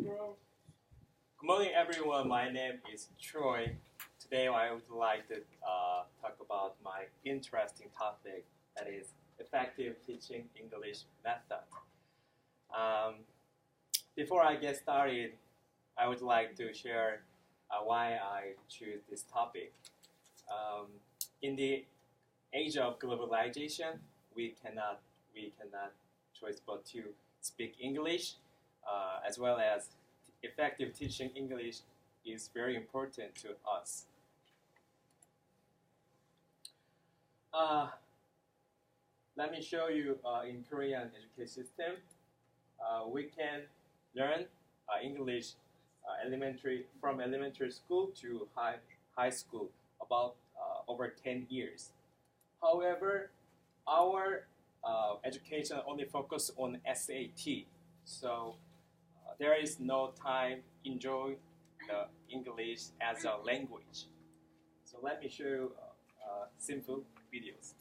Good morning, everyone. My name is Choi. Today, I would like to talk about my interesting topic, that is effective teaching English method. Um, Before I get started, I would like to share why I choose this topic. Um, in the age of globalization, we cannot choose but to speak English, as well as effective teaching English is very important to us. Uh, Let me show you in Korean education system, we can learn English from elementary school to high school about over 10 years. However, our education only focus on SAT, so there is no time enjoy the English as a language. So let me show you simple videos.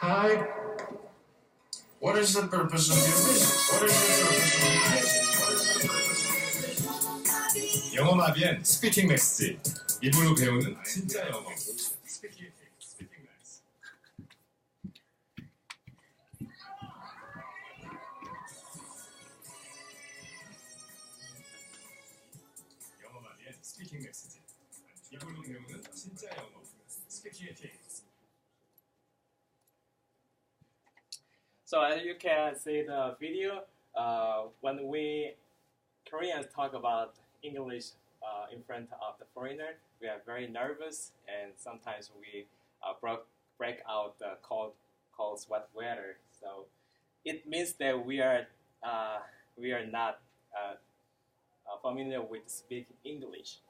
Hi. What is the purpose of your business? What is the purpose of your business? What is the purpose of your business? 영어 마비엔 스피킹 맥스 입으로 배우는 진짜 영어 스피킹 맥스. 영어 마비엔 스피킹 맥스 입으로 배우는 진짜 영어 스피킹 맥스. So as you can see the video, when we Koreans talk about English in front of the foreigner, we are very nervous, and sometimes we break out the cold sweat weather. So it means that we are not familiar with speaking English.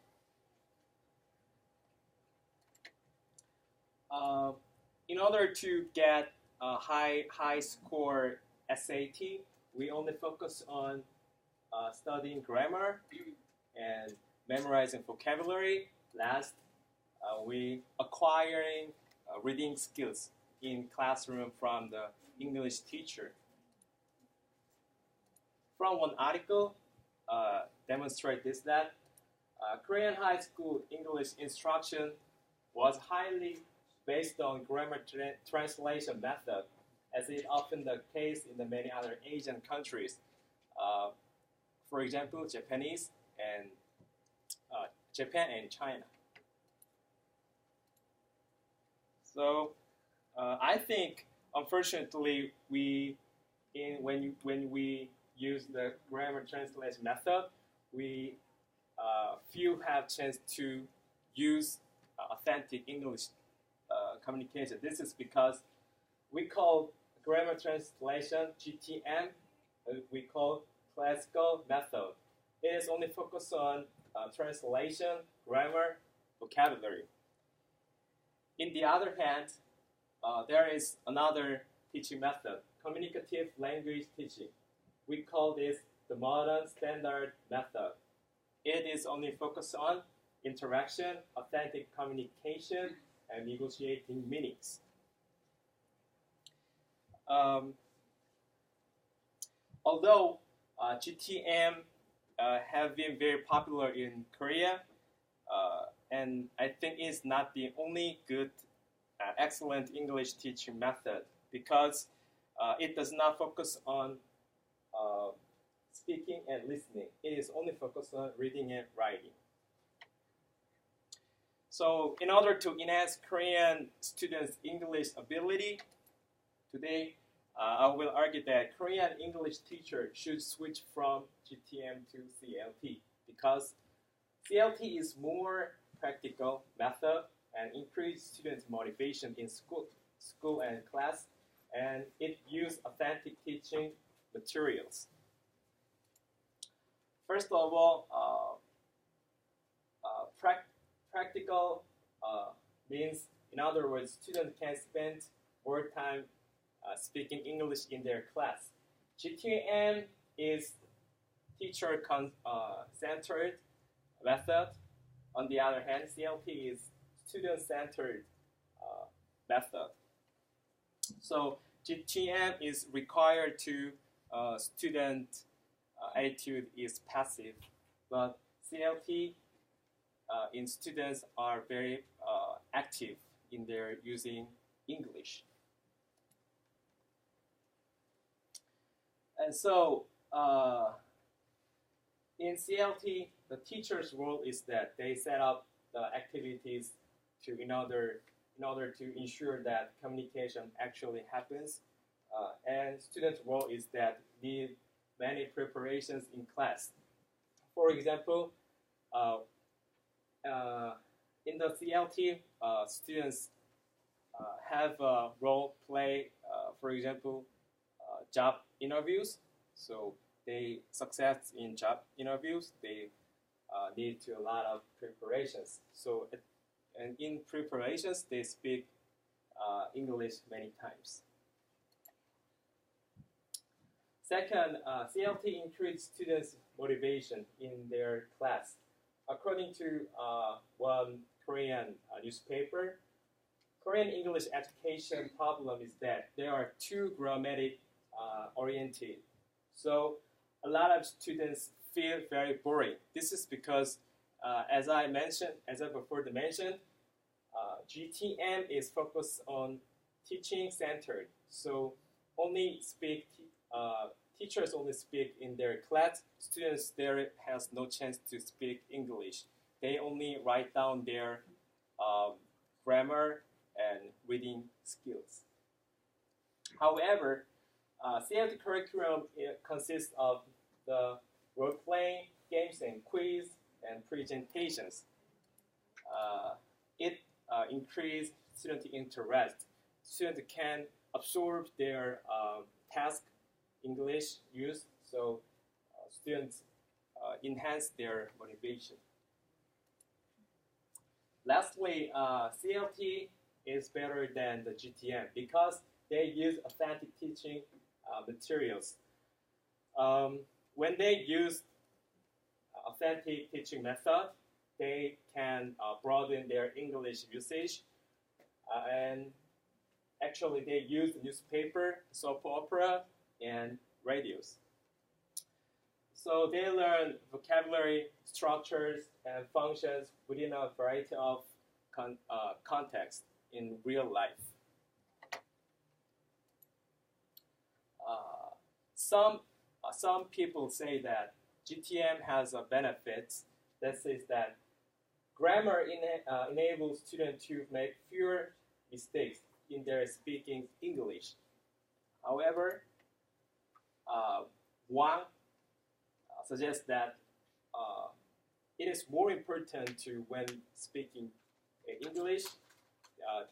In order to get a high score SAT, we only focus on studying grammar and memorizing vocabulary. Last, we acquiring reading skills in classroom from the English teacher. From one article, demonstrate this that Korean high school English instruction was highly based on grammar translation method, as is often the case in the many other Asian countries. For example, Japan and China. So I think, unfortunately, when we use the grammar translation method, we few have chance to use authentic English communication. This is because we call grammar translation GTM. We call classical method. It is only focused on translation, grammar, vocabulary. In the other hand, there is another teaching method, communicative language teaching. We call this the modern standard method. It is only focused on interaction, authentic communication, and negotiating meanings. Although GTM have been very popular in Korea, and I think it's not the only good, excellent English teaching method, because it does not focus on speaking and listening. It is only focused on reading and writing. So in order to enhance Korean students' English ability, today I will argue that Korean English teacher should switch from GTM to CLT, because CLT is more practical method and increase students' motivation in school and class, and it uses authentic teaching materials. First of all, practical means, in other words, students can spend more time speaking English in their class. GTM is teacher-centered method. On the other hand, CLT is student-centered method. So GTM is required to student attitude is passive, but CLT in students are very active in their using English. And so in CLT, the teacher's role is that they set up the activities in order to ensure that communication actually happens. And students' role is that need many preparations in class. For example, in the CLT, students have a role play, for example, job interviews. So they success in job interviews, they need to a lot of preparations. So and in preparations, they speak English many times. Second, CLT increases students' motivation in their class. According to one Korean newspaper, Korean English education problem is that they are too grammatic oriented. So a lot of students feel very boring. This is because, as I before mentioned, GTM is focused on teaching centered. So teachers only speak in their class. Students there has no chance to speak English. They only write down their grammar and reading skills. However, CLT curriculum consists of the role-playing, games and quiz, and presentations. It increases student interest. Students can absorb their task English use, so students enhance their motivation. Lastly, CLT is better than the GTM because they use authentic teaching materials. When they use authentic teaching method, they can broaden their English usage, and actually they use newspaper, soap opera, and radios. So they learn vocabulary, structures, and functions within a variety of contexts in real life. Some people say that GTM has a benefit that says that grammar enables students to make fewer mistakes in their speaking English. However, Wang suggests that it is more important to, when speaking English,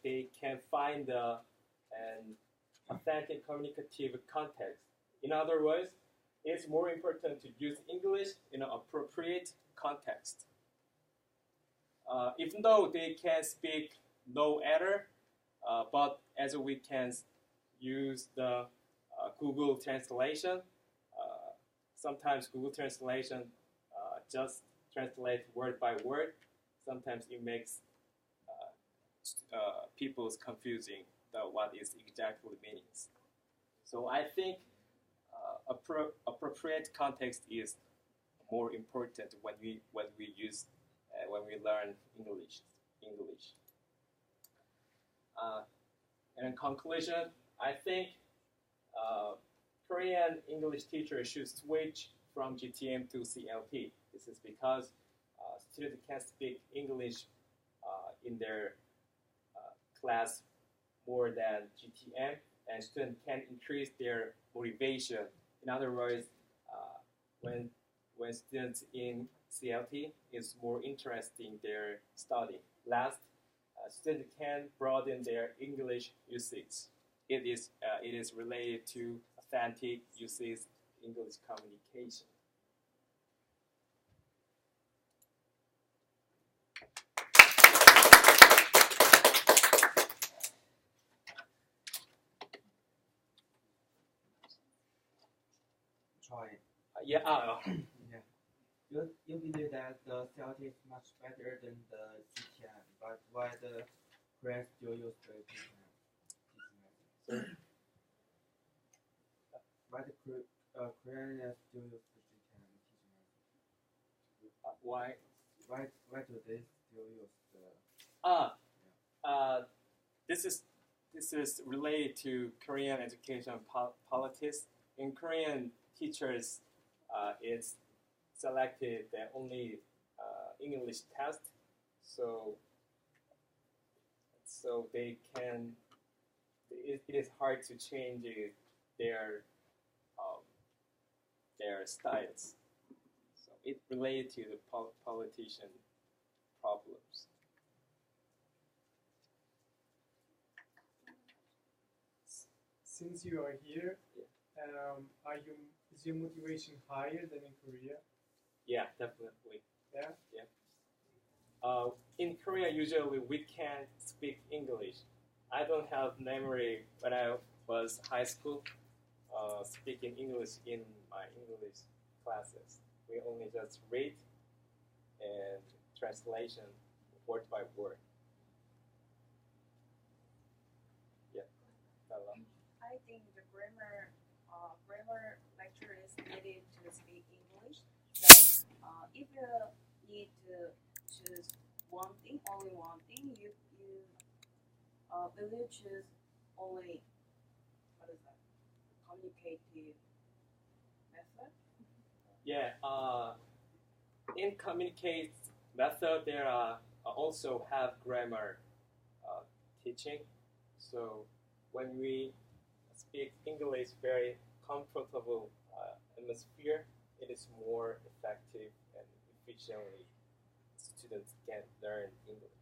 they can find an authentic communicative context. In other words, it's more important to use English in an appropriate context. Even though they can speak no error, but as we can use the Google translation, sometimes Google translation just translates word by word. Sometimes it makes people's confusing what is exactly meanings. So I think appropriate context is more important when we learn English. And in conclusion, I think Korean English teachers should switch from GTM to CLT. This is because students can speak English in their class more than GTM, and students can increase their motivation. In other words, when students in CLT is more interested in their study. Last, students can broaden their English usage. It is related to authentic usage English communication. Choi. Yeah. Yeah. You believe that the CLT is much better than the GTM, but why the Koreans still use the GTM? Sorry? Why the Korean still use the GTM teaching method. Why? Why do they still use the? This is related to Korean education politics. In Korean, teachers is selected the only English test, so they can. It is hard to change their their styles. So it related to the politician problems. Since you are here, Yeah. is your motivation higher than in Korea? Yeah, definitely. Yeah. In Korea, usually we can't speak English. I don't have memory when I was high school speaking English in my English classes. We only just read and translation word by word. Yeah. Hello. I think the grammar lecture is needed to speak English. Like if you need to choose one thing, only one thing, will you choose only what is that? Communicative method? Yeah. In communicate method, there are also have grammar teaching. So when we speak English very comfortable atmosphere, it is more effective and efficiently students can learn English.